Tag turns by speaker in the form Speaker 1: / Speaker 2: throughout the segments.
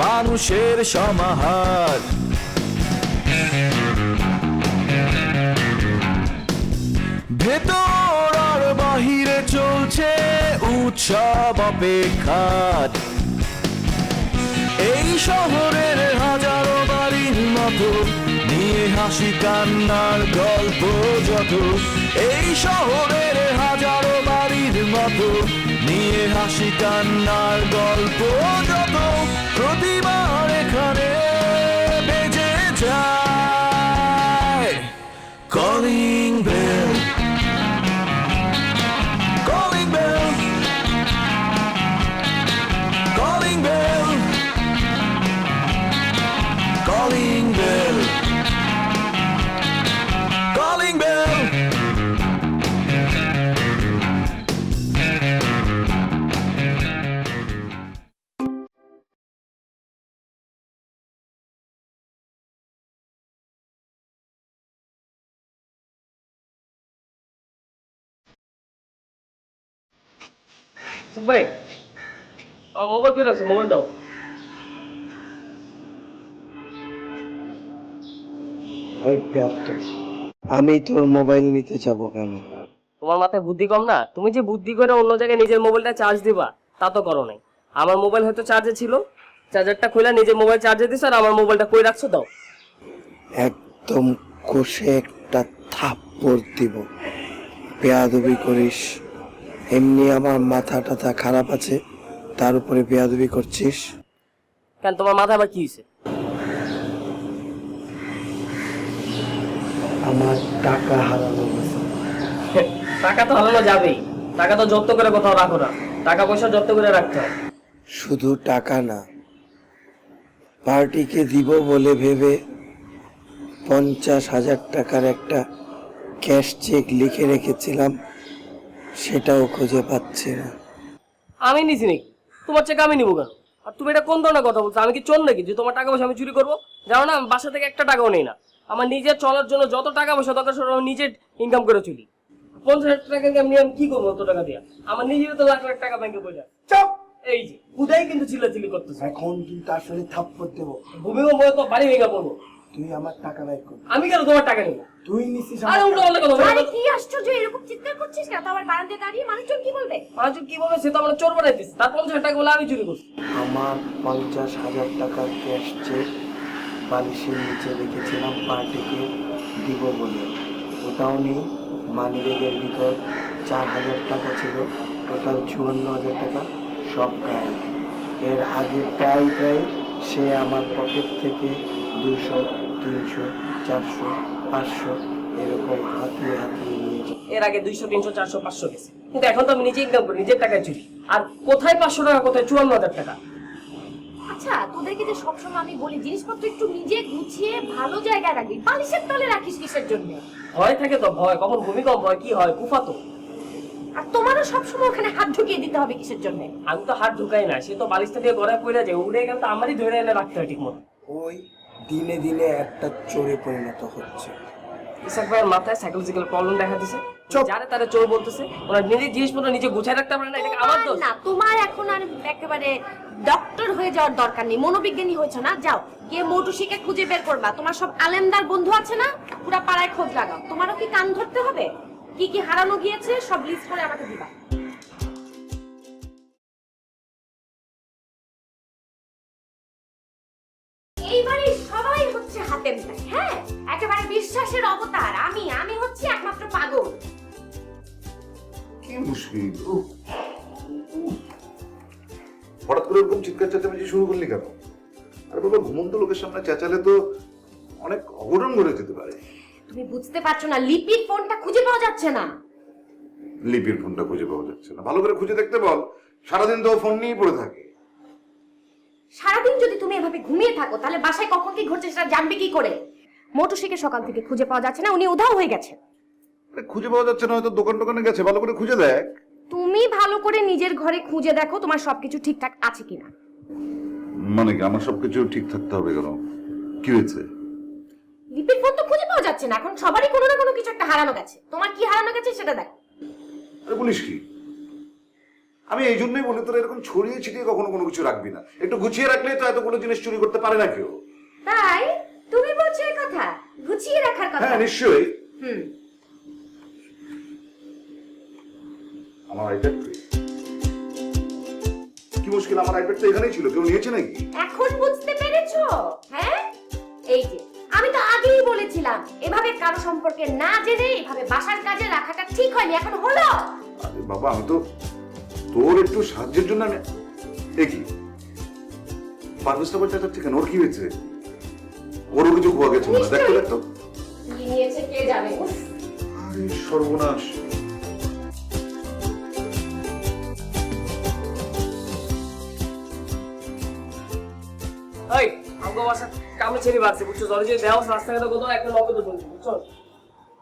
Speaker 1: মানুষের সমাহার। ভেতর আর বাহিরে চলছে উৎসব অপেক্ষার। এই শহরের হাজারো বাড়ির মতো নিয়ে হাসি কান্নার গল্প যত, এই শহরের হাজারো বাড়ির মতো নিয়ে হাসি কান্নার গল্প যত, প্রতিবার এখানে বেজে যায় calling bell, calling bell, calling bell, calling bell, calling bell.
Speaker 2: ভাই মোবাইল ফের আছে, মোবাইল দাও।
Speaker 3: আমি তোর মোবাইল নিতে যাবো কেন?
Speaker 2: তোমার মাথায় বুদ্ধি কম না? তুমি যে বুদ্ধি করে অন্য জায়গায় নিজের মোবাইলটা চার্জ দিবা তা তো করো নাই। আমার মোবাইল হয়তো চার্জে ছিল, চার্জারটা খুলে নিজের মোবাইল চার্জে দিছো, আর আমার মোবাইলটা কই রাখছো দাও।
Speaker 3: একদম কষে একটা থাপ্পড় দিব। বেয়াদবি করিস, এমনি আমার মাথা টাথা খারাপ আছে, তার উপরে বেয়াদবি করছিস।
Speaker 2: কেন তোমার মাথা আবার কি হয়েছে?
Speaker 3: আমার টাকা হারানো গেছে।
Speaker 2: টাকা তো হারানো যাবেই, টাকা তো জব্দ করে কোথাও রাখো না, টাকা পয়সা জব্দ করে রাখতে হয়।
Speaker 3: শুধু টাকা না, পার্টিকে দিব বলে ভেবে 50,000 টাকার একটা ক্যাশ চেক লিখে রেখেছিলাম, সেটাও খুঁজে পাচ্ছি না।
Speaker 2: আমি নিছি নাকি? তোমার চেক আমি নিবো কেন? আর তুমি এটা কোন ধরনের কথা বলছো? আমি কি চোর নাকি যে তোমার টাকা পয়সা আমি চুরি করবো? জানো না আমি বাসা থেকে একটা টাকাও নেই না। আমার নিজের চলার জন্য যত টাকা পয়সা দরকার সেটা আমি নিজে ইনকাম করে চলি। 50,000 টাকা আমি কি করবো অত টাকা দিয়ে? আমার নিজের তো লাখ লাখ টাকা ব্যাংকে পয়সা। চপ, এই যে উদয় কিন্তু চিল্লাচিল্লি করতেছে।
Speaker 3: এখন কিন্তু আসলে থাপ্পড় দেবো।
Speaker 2: ভূমিকম্প তো বাড়ি ভেঙে পড়বো।
Speaker 3: তুই আমার টাকা ব্যয় কর।
Speaker 2: আমি কেন তোমার টাকা নেবো?
Speaker 3: তুই নিছিস
Speaker 2: আরে উল্টো পাল্টা কথা বলো।
Speaker 4: আরে কি আশ্চর্য, এরকম চিৎকার করছিস কেন? তো আবার বারান্দায় দাঁড়িয়ে মানুষজন কি বলবে?
Speaker 2: মানুষজন কি বলবে সে তো আমরা চোর বানাইতেছে, তার 50,000 টাকা বলে আমি চুরি করছি।
Speaker 3: আমার 50,000 টাকার ক্যাশ চেক বালিশের নিচে রেখেছিলাম পার্টিকে দিব বলে, ওটাও নেই। মানি ব্যাগের ভিতর 4,000 টাকা ছিল, টোটাল 54,000 টাকা সব গায়ে। এর আগে প্রায় সে আমার পকেট থেকে 200, 300, 400, 500 এরকম হাতিয়ে নিয়ে যায়।
Speaker 2: এর আগে 200, 300, 400, 500 গেছে, কিন্তু এখন তো আমি নিজে ইনকাম করি, নিজের টাকায় চুরি। আর কোথায় 500 টাকা, কোথায় 54,000 টাকা?
Speaker 4: আচ্ছা, তোদেরকে যে সবসময় আমি বলি জিনিসপত্র একটু নিজে গুছিয়ে ভালো জায়গায় রাখবি, বালিশের তলে রাখিস কিসের জন্য?
Speaker 2: ভয় থাকে তো, ভয় কখন ভূমিকম্প হয় কি হয় কুফাতো।
Speaker 4: আর তোমারও সবসময় ওখানে হাত ঢুকিয়ে দিতে হবে কিসের জন্য?
Speaker 2: আমি তো হাত ঢুকাই না, সে তো বালিশটা দিয়ে গড়ায় পড়ে যায়, উড়ে গেলে তো আমারই ধরে এনে রাখতে হয় ঠিক মতো।
Speaker 3: ওই দিনে দিনে একটা চোরে পরিণত হচ্ছে।
Speaker 2: ইসাক ভাইয়ের মাথায় সাইকোলজিক্যাল প্রবলেম দেখা দিছে, যারে তারা চোর বলতেছে। ওরা নিজের জিনিসপত্র নিজে গুছায় রাখতে পারে না, এটা আমার দোষ
Speaker 4: না, তোমার এখন আর একেবারে ডক্টর হয়ে যাওয়ার দরকার নেই, মনোবিজ্ঞানী হয়েছে না। যাও গিয়ে মৌটুসিকে খুঁজে বের করবা। তোমার সব আলেমদার বন্ধু আছে না, পুরা পাড়ায় খোঁজ লাগাও। তোমারও কি কান ধরতে হবে? কি কি হারানো গিয়েছে সব লিস্ট করে আমাকে দিবা। এইবারে সবাই হচ্ছে হাতের তাই, হ্যাঁ একেবারে বিশ্বাসের অবতার। আমি হচ্ছে একমাত্র পাগল।
Speaker 5: কি মুশকিল! হঠাৎ করে এরকম চিৎকার চেঁচামেচি শুরু করলি কেন? আরে বাবা, ঘুমন্ত লোকের সামনে চেঁচালে তো অনেক অঘটন ঘটে যেতে পারে।
Speaker 4: তুমি বুঝতে পারছো না, লিপির ফোনটা খুঁজে পাওয়া যাচ্ছে না।
Speaker 5: লিপির ফোনটা খুঁজে পাওয়া যাচ্ছে না? ভালো করে খুঁজে দেখতে বল, সারাদিন তো ফোন নিয়েই পড়ে থাকে।
Speaker 4: সারাদিন যদি তুমি এভাবে ঘুমিয়ে থাকো তাহলে বাসায় কখন কি ঘটছে সেটা জানবে কি করে? মোটরসাইকেল সকাল থেকে খুঁজে পাওয়া যাচ্ছে না, উনি উধাও হয়ে গেছে।
Speaker 5: খুঁজে পাওয়া যাচ্ছে না, হয়তো দোকান টোকানে গেছে, ভালো করে খুঁজে দেখ।
Speaker 4: তুমি ভালো করে নিজের ঘরে খুঁজে দেখো তোমার সবকিছু ঠিকঠাক আছে কিনা।
Speaker 5: মানে কি আমার সবকিছু ঠিক থাকতে হবে কেন? কি হয়েছে?
Speaker 4: লিপির ফোন তো খুঁজে পাওয়া যাচ্ছে না, এখন সবারই কোনো না কোনো কিছু একটা হারানো গেছে। তোমার কি হারানো গেছে সেটা দেখো।
Speaker 5: আরে বলিস কি? আমি এই জন্যই বলি তোরা এরকম ছড়িয়ে ছিটিয়ে কখনো কোনো কিছু রাখবি না, একটু গুছিয়ে রাখলে তো এতগুলো জিনিস চুরি করতে পারে না কেউ।
Speaker 4: তাই তুমি বলছো এই কথা, গুছিয়ে রাখার কথা?
Speaker 5: হ্যাঁ নিশ্চয়ই।
Speaker 4: হুম।
Speaker 5: আমার আইপ্যাড কি মুশকিল, আমার আইপ্যাড তো এখানেই ছিল, কেউ নিয়েছে নাকি?
Speaker 4: এখন বুঝতে পেরেছো? হ্যাঁ, এই যে আমি তো আগেই বলেছিলাম এভাবে কারো সম্পর্কে না জেনে এভাবে বাসার কাজে রাখাটা ঠিক হয়নি, এখন হলো।
Speaker 5: আরে বাবা, আমি তো তোর একটু সাহায্যের জন্য আমি দেখি পারভেজটা বলতে ঠিক ওর কি হয়েছে? ওরও কিছু খোয়া গেছে না, দেখতো দেখতো।
Speaker 4: কি নিয়েছে কে জানে।
Speaker 5: আরে সর্বনাশ।
Speaker 2: এই আমগো বাসা কামে ছেড়ে বাড়ছে বুঝছো, ধরে যে দেওয়া রাস্তাঘাটে কোথাও একটা নগদ চলছে বুঝছো,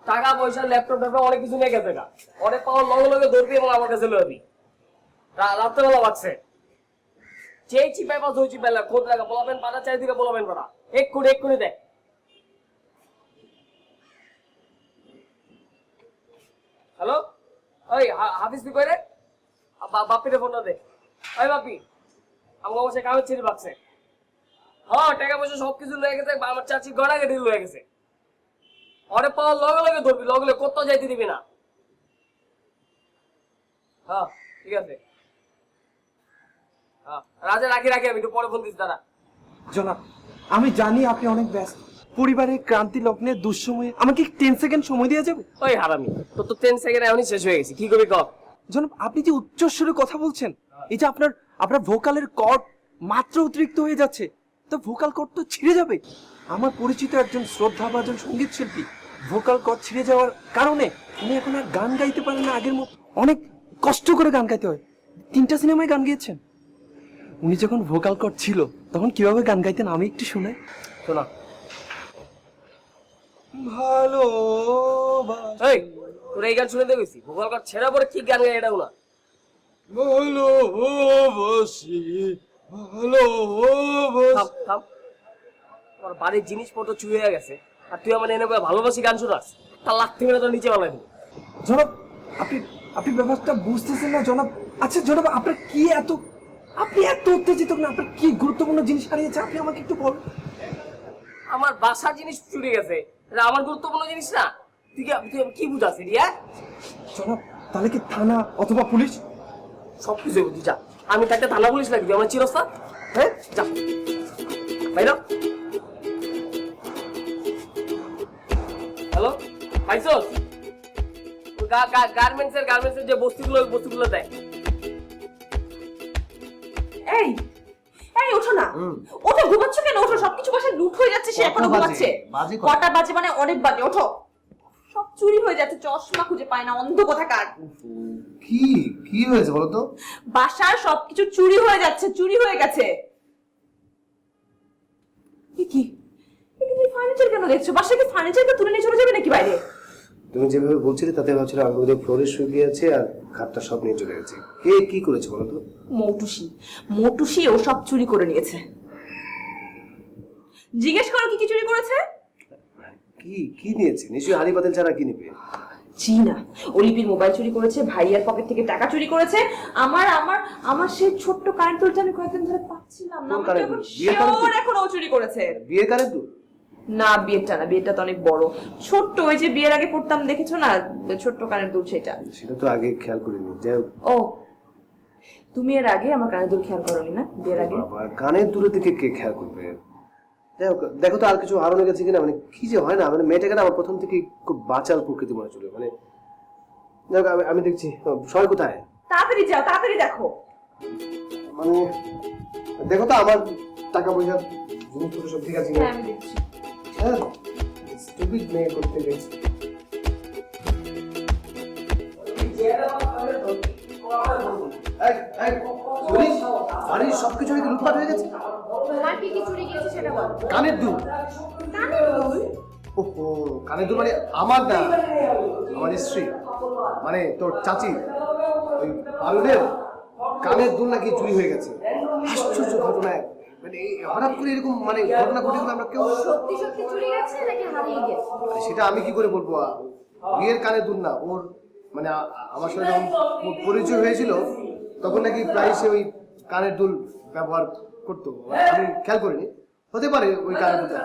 Speaker 2: টাকা পয়সা ল্যাপটপ ট্যাপটপ অনেক কিছু নিয়ে গেছে গা, অনেক পাওয়ার লগে লগে ধরবি এবং আমার কাছে লবি। রাত্রেবেলা বাড়ছে যেই চিপাই পাস ওই চিপাই খোঁজ লাগা, বলাবেন পাড়া চারিদিকে বলাবেন পাড়া, এক্ষুনি দেখ। হ্যালো, ওই হাফিজ তুই কই রে? বাপিরে ফোনটা দে। ওই বাপি, আমার বাসায় কামে ছেড়ে বাড়ছে। হ্যাঁ, টাকা পয়সা সবকিছু লয়ে গেছে, আমার চাচি গড়া গেড়ি লয়ে গেছে। অরে পাওয়ার লগে লগে ধরবি, লগে লগে কোথাও যাইতে দিবি না। হ্যাঁ ঠিক আছে। হ্যাঁ রাজা, রাখি আমি একটু পরে ফোন দিচ্ছি দাঁড়া।
Speaker 1: জনাব, আমি জানি আপনি অনেক ব্যস্ত, পরিবারের ক্রান্তি লগ্নে দুঃসময়ে আমাকে 10 সেকেন্ড সময় দেওয়া যাবে?
Speaker 2: ওই হারামি, তোর তো 10 সেকেন্ড এখনই শেষ হয়ে গেছে, কি করবি কর।
Speaker 1: জনাব, আপনি যে উচ্চস্বরে কথা বলছেন, এই যে আপনার ভোকালের কর্ড মাত্র অতিরিক্ত হয়ে যাচ্ছে, তো ভোকাল কর্ড তো ছিঁড়ে যাবে। আমার পরিচিত একজন শ্রদ্ধাভাজন সঙ্গীত শিল্পী, ভোকাল কর্ড ছিঁড়ে যাওয়ার কারণে উনি এখন আর গান গাইতে পারেন না আগের মতো, অনেক কষ্ট করে গান গাইতে হয়। 3টা সিনেমায় গান গেয়েছেন। উনি যখন ভোকাল কর্ড ছিল তখন কিভাবে গান গাইতেন আমি একটু শুনে।
Speaker 2: শোনা
Speaker 1: ভালো
Speaker 2: এই, তোর এই গান শুনে দেখেছি, ভোকাল কর ছেড়া পরে কি গান গায় এটাও না।
Speaker 1: ভালোবাসি
Speaker 2: থাম থাম, তোর বাড়ির জিনিসপত্র চুরি হয়ে গেছে আর তুই আমার এনে ভালোবাসি গান শোনাস, তার লাথি মেরে তোর নিচে বানাই দেবো।
Speaker 1: জনাব, আপনি ব্যাপারটা বুঝতেছেন না জনাব। আচ্ছা জনাব, আপনি এত উত্তেজিত না, আপনার কি গুরুত্বপূর্ণ জিনিস হারিয়েছে আপনি আমাকে একটু বলুন।
Speaker 2: আমার বাসার জিনিস চুরি গেছে, এটা আমার গুরুত্বপূর্ণ জিনিস না? তুই কি বুঝাচ্ছি রিয়া?
Speaker 1: জনাব, তাহলে কি থানা অথবা পুলিশ?
Speaker 2: সবকিছু বুঝি, যা। আমি থাকতে থানা পুলিশ লাগবে আমার চিরস্তা? হ্যাঁ যা বাইর। হ্যালো, পাইছস? গার্মেন্টসের যে বস্তুগুলো দেয়।
Speaker 4: এই এই ওঠো না, ওঠো, ঘুমাচ্ছ কেন? ওঠো, সবকিছু বাসায় লুট হয়ে যাচ্ছে, সে এখনো ঘুমাচ্ছে। কটা বাজে মানে অনেক বাজে, ওঠো। সব চুরি হয়ে যাচ্ছে, চশমা খুঁজে পায় না, অন্ধ কোথাকার।
Speaker 6: কি হয়েছে বলো তো?
Speaker 4: বাসার সবকিছু চুরি হয়ে যাচ্ছে, চুরি হয়ে গেছে। কি তুমি ফার্নিচার কেন দেখছো? বাসায় কি ফার্নিচারটা তুলে নিয়ে চলে যাবে নাকি বাইরে?
Speaker 6: তুমি যেভাবে বলছিলে তাতে ভাবছিলাম আমি ওদের ফ্লোরে শুয়ে আছে আর খাটটা সব নিয়ে চলে গেছে। কে কি করেছে বলো তো?
Speaker 4: মৌটুসি ও সব চুরি করে নিয়েছে। জিজ্ঞেস করো কি চুরি করেছে।
Speaker 6: কি নিয়েছে? নিশ্চয়ই হাড়ি পাতিল ছাড়া কি নেবে?
Speaker 4: জি না, অলিপির মোবাইল চুরি করেছে, ভাইয়ার পকেট থেকে টাকা চুরি করেছে, আমার সেই ছোট্ট কারেন্ট দুলটা আমি কয়েকদিন ধরে পাচ্ছিলাম না, এখন ও চুরি করেছে।
Speaker 6: বিয়ের কারেন্ট দুল?
Speaker 4: না, বিয়েটা তো অনেক বড়। ছোট্ট, ওই যে বিয়ের আগে পড়তাম দেখেছো না, ছোট্ট কানের দুল, সেটা
Speaker 6: তো আগে খেয়াল করিনি। যাই হোক,
Speaker 4: ও তুমি এর আগে আমার কানের দুল খেয়াল করোনি না বিয়ের আগে?
Speaker 6: কানের দুলের দিকে কে খেয়াল করবে? যাই হোক, দেখো তো আর কিছু হারানো গেছে কিনা। মানে কি যে হয় না, মানে মেয়েটাকে না আমার প্রথম থেকে খুব বাচাল প্রকৃতি মনে চলে। মানে দেখো, আমি দেখছি সবাই কোথায়।
Speaker 4: তাড়াতাড়ি যাও, তাড়াতাড়ি দেখো।
Speaker 6: মানে দেখো তো আমার টাকা পয়সা জিনিসপত্র সব ঠিক আছে কিনা।
Speaker 4: হ্যাঁ আমি দেখছি।
Speaker 6: হ্যাঁ, স্টুপিড মেয়ে করতে গেছে। বাড়ির সবকিছু নাকি লুটপাট হয়ে গেছে।
Speaker 4: তোমার কি চুরি গিয়েছে সেটা বলো।
Speaker 6: কানের দুল? ওহো, কানের দুল মানে আমার না, আমার স্ত্রী মানে তোর চাচি ওই পারুলের কানের দুল নাকি চুরি হয়ে গেছে। আশ্চর্য ঘটনা। মানে হঠাৎ করে এরকম মানে ঘটনা ঘটে গেলে আমরা কেউ
Speaker 4: সত্যি চুরি গেছে নাকি হারিয়ে গেছে
Speaker 6: সেটা আমি কি করে বলবো? বিয়ের কানের দুল না ওর, মানে আমার সাথে যখন পরিচয় হয়েছিল তখন নাকি প্রায় সে ওই কানের দুল ব্যবহার করতো, আমি খেয়াল করিনি, হতে পারে ওই কানের দুলটা।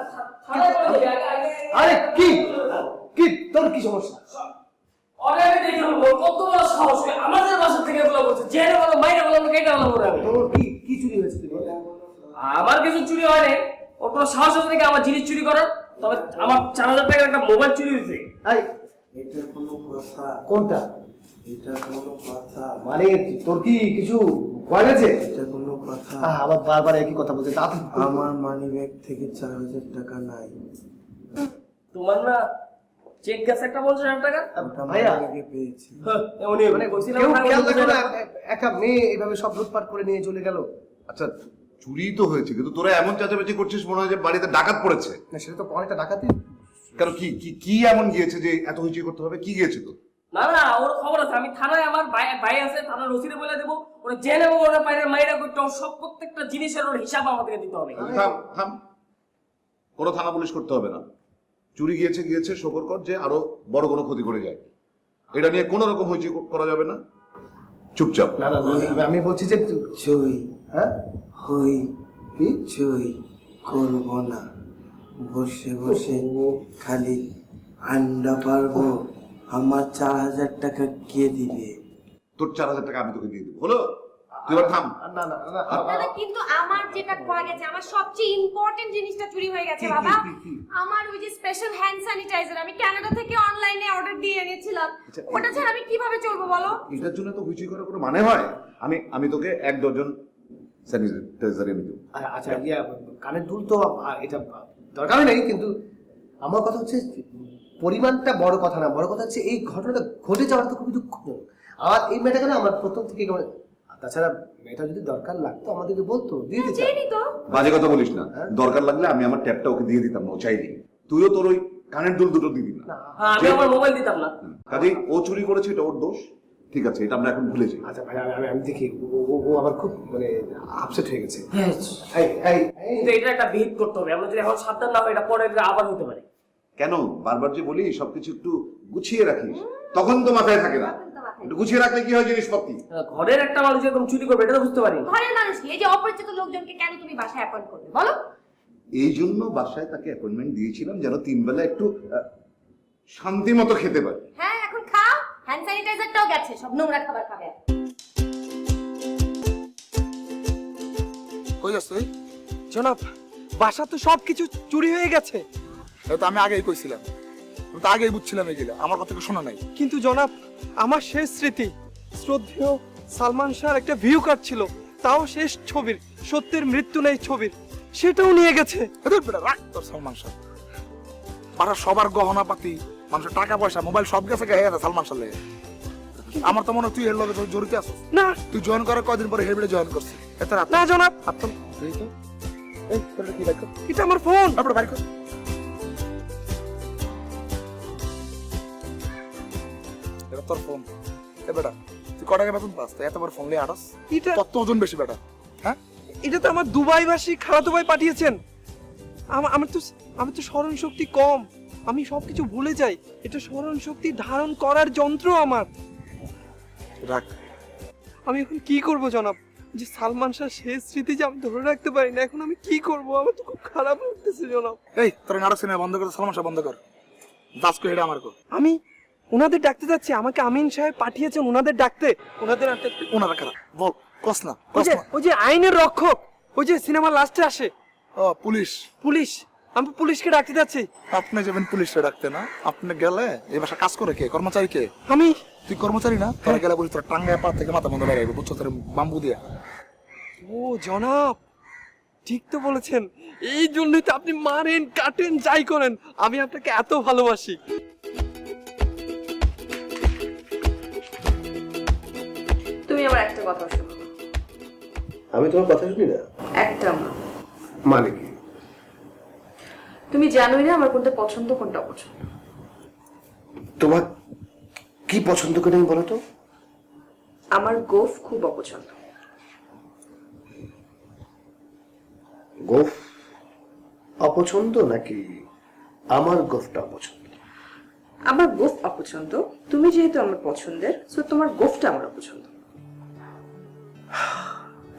Speaker 6: আরে কি কি তোর কি সমস্যা?
Speaker 2: অনেকে দেখে বলবো কত বড় সাহস আমাদের বাসা থেকে এগুলো বলছে, জেনে বলো মাইরে বলো কেটে বলো করে আমি।
Speaker 6: তোর কি কি চুরি হয়েছে তুই বল?
Speaker 2: আমার কিছু চুরি হয়নি, ওর কোনো সাহস আছে নাকি আমার জিনিস চুরি করার? তবে আমার 4000 টাকার একটা মোবাইল চুরি হয়েছে।
Speaker 3: এটা কোনো কথা?
Speaker 6: কোনটা?
Speaker 3: এটা কোনো কথা?
Speaker 6: মানে তোর কি কিছু ভয় গেছে?
Speaker 3: এটা কোনো কথা?
Speaker 6: আবার বারবার একই কথা বলছে। তা
Speaker 3: আমার মানি ব্যাগ থেকে 4000 টাকা নাই।
Speaker 2: তোমার না চেক গেছে একটা 50,000 টাকা?
Speaker 3: ওটা
Speaker 6: ভাইয়া।
Speaker 3: মানি ব্যাগে পেয়েছি।
Speaker 2: এমনই
Speaker 6: মানে
Speaker 2: কইছিলাম
Speaker 6: কেউ
Speaker 2: না,
Speaker 6: খেয়াল রাখলো না,
Speaker 2: 50,000
Speaker 6: একটা মেয়ে এইভাবে সব লুটপাট করে নিয়ে চলে গেল।
Speaker 5: আচ্ছা চুরি তো হয়েছে, কিন্তু তোরা এমন চেঁচামেচি করছিস মনে হয় যে বাড়িতে ডাকাত পড়েছে।
Speaker 6: না সেটা তো অনেকটা ডাকাতি।
Speaker 5: কেন কি কি কি এমন গিয়েছে যে এত হইচই করতে হবে? কি গিয়েছে তো?
Speaker 2: না না ওর খবর আছে, আমি থানায় আমার ভাই আছে, থানার ওসিরে বলে দেবো, ওরা জেনে ওরা বাইরে মাইরা করতে সব প্রত্যেকটা জিনিসের ওর হিসাব আমাদেরকে দিতে হবে।
Speaker 5: থাম থাম, কোনো থানা পুলিশ করতে হবে না। চুরি গিয়েছে গিয়েছে, শোকর কর যে আরো বড় কোনো ক্ষতি করে যায়। এটা নিয়ে কোনো রকম হইচই করা যাবে না, চুপচাপ।
Speaker 6: না না আমি বলছি যে
Speaker 3: চুই
Speaker 6: হ্যাঁ
Speaker 3: হই কিছুই করব না, বসে বসে খালি আন্ডা পারবো। আমার 4000 টাকা কে দিবে?
Speaker 5: তোর 4000 টাকা আমি তোকে দিয়ে দেবো, হলো? তুই এবার থাম।
Speaker 6: না না না
Speaker 4: দাদা কিন্তু আমার যেটা খোয়া গেছে, আমার সবচেয়ে ইম্পর্টেন্ট জিনিসটা চুরি হয়ে গেছে
Speaker 6: কি,
Speaker 4: বাবা।
Speaker 6: কি, কি?
Speaker 4: আমার ওই যে স্পেশাল হ্যান্ড স্যানিটাইজার আমি কানাডা থেকে অনলাইনে অর্ডার দিয়ে এনেছিলাম,
Speaker 5: আচ্ছা,
Speaker 4: ওটা ছাড়া আমি কিভাবে চলবো বলো?
Speaker 5: এটার জন্য তো হইচই করার কোনো মানে হয়? আমি তোকে 1 ডজন স্যানিটাইজার এনে দেবো।
Speaker 6: আচ্ছা ইয়া কানের দুল তো এটা দরকারই নেই, কিন্তু আমার কথা হচ্ছে পরিমাণটা বড় কথা না, বড় কথা হচ্ছে এই ঘটনাটা ঘটে যাওয়ার তো খুবই দুঃখজনক। আর এই মেয়েটাকে না আমার প্রথম থেকে তাছাড়া মেয়েটা যদি দরকার লাগতো আমাদেরকে বলতো, দিয়ে দিতাম।
Speaker 4: চিনি তো।
Speaker 5: বাজে কথা বলিস না। দরকার লাগলে আমি আমার ট্যাবটা ওকে দিয়ে দিতাম না, ও চাইনি। তুইও তোর ওই কানের দুল দুটো দিয়ে দিবি না।
Speaker 2: হ্যাঁ আমি আমার মোবাইল দিতাম না।
Speaker 5: কাজেই ও চুরি করেছে, এটা ওর দোষ। ঠিক আছে, এটা আমরা এখন ভুলে যাই।
Speaker 6: আচ্ছা ভাই আমি দেখি ও আবার খুব মানে আপসেট হয়ে গেছে।
Speaker 2: হ্যাঁ
Speaker 6: এই
Speaker 2: কিন্তু এটা একটা বিহিত করতে হবে, আমরা যদি এখন সাবধান না হই এটা পরে আবার হতে পারে।
Speaker 5: কেন বারবার যে বলি সবকিছু একটু গুছিয়ে রাখিস, তখন তো মাথায় থাকে না। একটু গুছিয়ে রাখলে কি হয় জিনিসপত্র?
Speaker 2: ঘরের একটা মানুষ এরকম চুরি করবে এটা তো বুঝতে পারি।
Speaker 4: ঘরের মানুষ কি, এই যে অপরিচিত লোকজনকে কেন তুমি বাসায় অ্যাপয়েন্ট করবে বলো?
Speaker 5: এই জন্য বাসায় তাকে অ্যাপয়েন্টমেন্ট দিয়েছিলাম, যেন 3 বেলা একটু শান্তি মতো খেতে পারে।
Speaker 4: হ্যাঁ এখন খাও, হ্যান্ড স্যানিটাইজারটাও গেছে, সব নোংরা খাবার খাবে।
Speaker 7: কই যাস তুই?
Speaker 1: জনাব, বাসা তো সবকিছু চুরি হয়ে গেছে।
Speaker 7: এটা তো আমি আগেই কইছিলাম, আমি তো আগেই বুঝছিলাম এগুলা, আমার কথা কি শোনা নাই?
Speaker 1: কিন্তু জনাব, আমার শেষ স্মৃতি শ্রদ্ধেয় সালমান শাহর একটা ভিউ কার্ড ছিল, তাও শেষ ছবির, সত্যের মৃত্যু নেই ছবির, সেটাও নিয়ে গেছে।
Speaker 7: এদের বেটা রাখ তোর সালমান শাহ। পাড়ার সবার গহনা পাতি, মানুষের টাকা পয়সা, মোবাইল সব গেছে গেছে সালমান শাহ লেগে। আমার তো মনে হয় তুই এর লগে জড়িত আছিস।
Speaker 1: না
Speaker 7: তুই জয়েন করার কয়দিন পরে হেলমেটে জয়েন করছিস। এত রাত
Speaker 1: না জনাব,
Speaker 7: আপন এই তো এই তোরটা কি বাইক?
Speaker 1: এটা আমার ফোন।
Speaker 7: তারপরে বাইক কর। এটা তোর ফোন। এ বেটা তুই ক টাকা বেতন পাস? এত বড় ফোন লিয়ে আড়স?
Speaker 1: এটা
Speaker 7: কত ওজন বেশি বেটা? হ্যাঁ
Speaker 1: এটা তো আমার দুবাইবাসী খালাতো ভাই পাঠিয়েছেন। আমার তো স্মরণ শক্তি কম, আমি সবকিছু ভুলে যাই। এটা স্মরণ শক্তি ধারণ করার যন্ত্র আমার।
Speaker 7: রাখ।
Speaker 1: আমি এখন কি করব জনাব? যে সালমান শাহ শেষ স্মৃতি যে আমি ধরে রাখতে পারি না, এখন আমি কি করব? আমার তো খুব খারাপ লাগতেছে জনাব।
Speaker 7: এই তোর নাটক সিনেমা বন্ধ করে সালমান শাহ বন্ধ কর। দাস করে এটা আমার কর।
Speaker 1: আমি ওনাদের ডাকতে যাচ্ছি, আমাকে আমিন সাহেব পাঠিয়েছেন ওনাদের ডাকতে।
Speaker 7: ওনারা কারা বল? কস না
Speaker 1: ওই যে আইনের রক্ষক, ওই যে সিনেমা লাস্টে আসে
Speaker 7: ও পুলিশ।
Speaker 1: পুলিশ। আমি পুলিশকে ডাকতে যাচ্ছি।
Speaker 7: আপনি যাবেন পুলিশে ডাকতে না? আপনি গেলে এই বাসা কাজ করে কে? কর্মচারী কে?
Speaker 1: আমি
Speaker 7: তুই কর্মচারী না? তোরা গেলে বলি তোর টাঙ্গায় পা থেকে মাথা বন্ধ বেড়াইবে, বুঝছো? তোর বাম্বু দিয়া।
Speaker 1: ও জনাব, ঠিক তো বলেছেন। এই জন্যই তো আপনি মারেন কাটেন যাই করেন, আমি আপনাকে এত ভালোবাসি।
Speaker 8: তুমি আমার একটা কথা শোনো।
Speaker 6: আমি তোমার কথা শুনি না।
Speaker 8: একটা না,
Speaker 6: মানে কি?
Speaker 8: তুমি জানোই না আমার কোনটা পছন্দ কোনটা অপছন্দ।
Speaker 6: তোমার কি পছন্দ করে আমি বলো তো?
Speaker 8: আমার গোফ খুব অপছন্দ।
Speaker 6: গোফ অপছন্দ নাকি আমার গোফটা অপছন্দ?
Speaker 8: আমার গোফ অপছন্দ, তুমি যেহেতু আমার পছন্দের, সো তোমার গোফটা আমার অপছন্দ।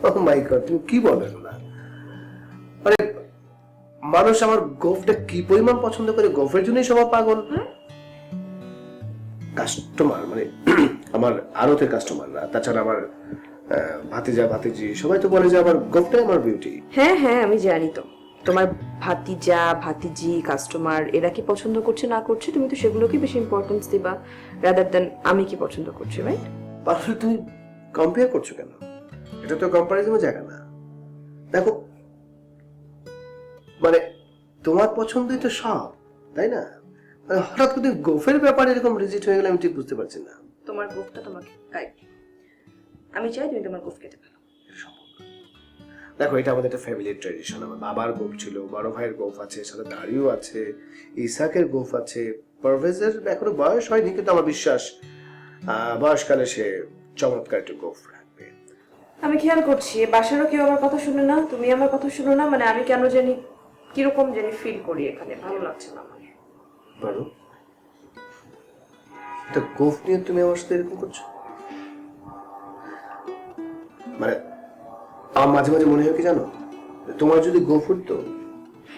Speaker 6: ও মাই গড, তুমি কি বলো এগুলা? মানে মানুষ আমার গোফটা কি পরিমাণ পছন্দ করে, গোফের জন্যই সবাই পাগল। কাস্টমার মানে আমার আড়তের কাস্টমার না, তাছাড়া আমার ভাতিজা ভাতিজি সবাই তো বলে যে আমার গোফটাই আমার বিউটি।
Speaker 8: হ্যাঁ হ্যাঁ, আমি জানি তো তোমার ভাতিজা ভাতিজি কাস্টমার এরা কি পছন্দ করছে না করছে, তুমি তো সেগুলোকে বেশি ইম্পর্টেন্স দিবা রাদার দেন আমি কি পছন্দ করছি, রাইট?
Speaker 6: তাহলে তুমি কম্পেয়ার করছো কেন? এটা তো কম্পারিজনের জায়গা না। দেখো মানে তোমার পছন্দই তো সব, তাই না? মানে হঠাৎ করে গোফের ব্যাপারে এরকম রিজিট হয়ে গেলে আমি ঠিক বুঝতে পারছি না।
Speaker 8: তোমার গোফটা তোমাকে গাইড, আমি চাই তুমি তোমার গোফ কেটে ফেলো।
Speaker 6: দেখো এটা আমাদের একটা ফ্যামিলির ট্র্যাডিশন। আমার বাবার গোফ ছিল, বড় ভাইয়ের গোফ আছে, সাথে দাড়িও আছে, ইসাকের গোফ আছে, পারভেজের এখনো বয়স হয়নি কিন্তু আমার বিশ্বাস বয়সকালে সে চমৎকার একটা গোফ রাখবে।
Speaker 8: আমি খেয়াল করছি বাসারও কেউ আমার কথা শুনে না, তুমি আমার কথা শুনো না, মানে আমি কেন জানি কিরকম জানি ফিল করি এখানে, ভালো লাগছে না আমার।
Speaker 6: বলো এটা গোফ নিয়ে তুমি আমার সাথে এরকম করছো? মানে আমার মাঝে মাঝে মনে হয় কি জানো, তোমার যদি গোফ উঠতো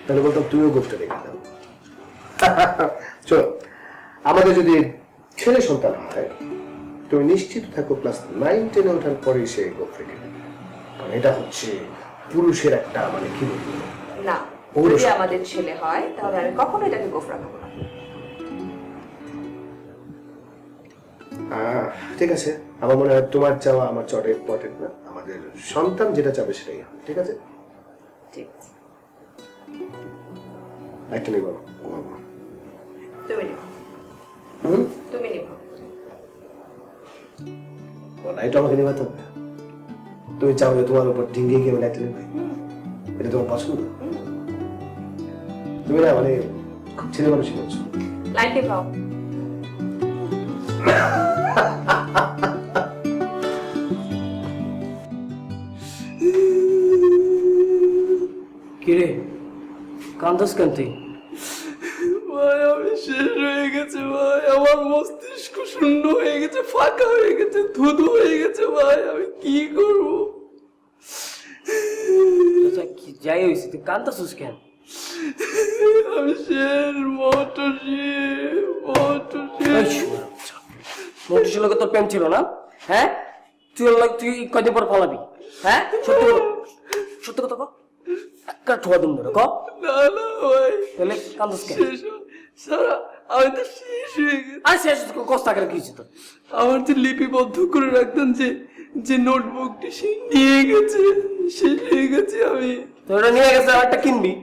Speaker 6: তাহলে বলতাম তুমিও গোফটা রেখে দাও। চলো, আমাদের যদি ছেলে সন্তান হয় তুমি নিশ্চিত থাকো ক্লাস 9-10 ওঠার পরেই সে গোফ রেখে দেবে। কারণ এটা হচ্ছে পুরুষের একটা মানে কি বলবো
Speaker 8: না, যদি আমাদের ছেলে হয় তাহলে আমি কখনো এটাকে গোফ রাখবো না।
Speaker 6: ঠিক আছে, আমার মনে হয় তোমার চাওয়া আমার চাওয়াটা ইম্পর্টেন্ট না, আমাদের সন্তান যেটা চাবে সেটাই হবে। ঠিক আছে,
Speaker 8: ঠিক আছে,
Speaker 6: একটা নেই বলো।
Speaker 8: তুমি নিবো, তুমি নিবো।
Speaker 6: এটা আমাকে নিবাতে হবে? তুমি চাও যে তোমার উপর ডিঙ্গিয়ে গিয়ে লাইট নেবে? এটা তোমার পছন্দ? তুমি না মানে খুব ছেলে মানুষই বলছো।
Speaker 8: লাইট নিভাও।
Speaker 2: কিরে কান্দস কেন তুই?
Speaker 1: ভাই আমি শেষ হয়ে গেছে ভাই, আমার মস্তিষ্ক শূন্য হয়ে গেছে, ফাঁকা হয়ে গেছে, ধুধু হয়ে গেছে ভাই, আমি কি করব?
Speaker 2: আচ্ছা, কি যাই হয়েছে তুই কান্দছিস কেন?
Speaker 1: আমি শেষ
Speaker 2: মোটরসাইকেল লোকে তোর প্রেম ছিল না? হ্যাঁ, তুই কয়দিন পর পালাবি? হ্যাঁ, সত্যি কথা, সত্যি কথা কর, একটা ঠোয়া দিন ধরে কর।
Speaker 1: না না ভাই,
Speaker 2: তাহলে কান্দস কেন?
Speaker 1: সারা আমি তো শেষ হয়ে গেছে।
Speaker 2: আর শেষ কষ্ট আগে কি হয়েছে তোর?
Speaker 1: আমার যে লিপিবদ্ধ করে রাখতাম যে নোটবুকটি সে নিয়ে গেছে, শেষ হয়ে গেছে আমি।
Speaker 2: তো ওটা নিয়ে গেছে, আর একটা কিনবি।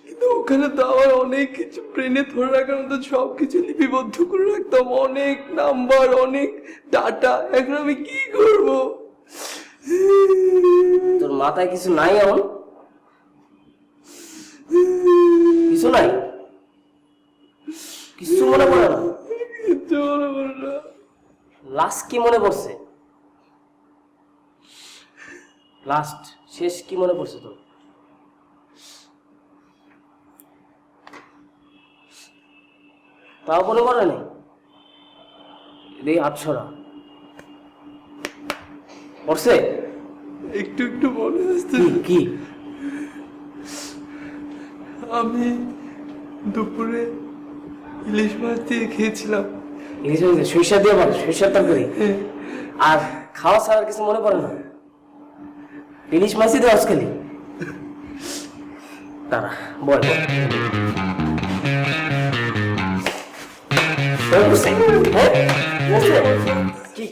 Speaker 1: কিন্তু ওখানে তো আমার অনেক কিছু ব্রেনে ধরে রাখার মতো সবকিছু লিপিবদ্ধ করে রাখতাম, অনেক নাম্বার, অনেক ডাটা। এখন আমি কি করব?
Speaker 2: তোর মাথায় কিছু নাই এমন? কিছু নাই? কিছু মনে পড়ে না?
Speaker 1: কিচ্ছু মনে পড়ে না।
Speaker 2: লাস্ট কি মনে পড়ছে? লাস্ট শেষ কি মনে পড়ছে তোর? তাও মনে পড়ে নাই? এই আটশোরা পড়ছে?
Speaker 1: একটু একটু মনে আসছে।
Speaker 2: কি?
Speaker 1: আমি দুপুরে ইলিশ মাছ দিয়ে খেয়েছিলাম।
Speaker 2: ইলিশ মাছ দিয়ে? সরিষা দিয়ে বল, সরিষার তরকারি? আর খাওয়া ছাড়া কিছু মনে পড়ে না? ইলিশ মাছই দেওয়া আজকালি? তারা বল কি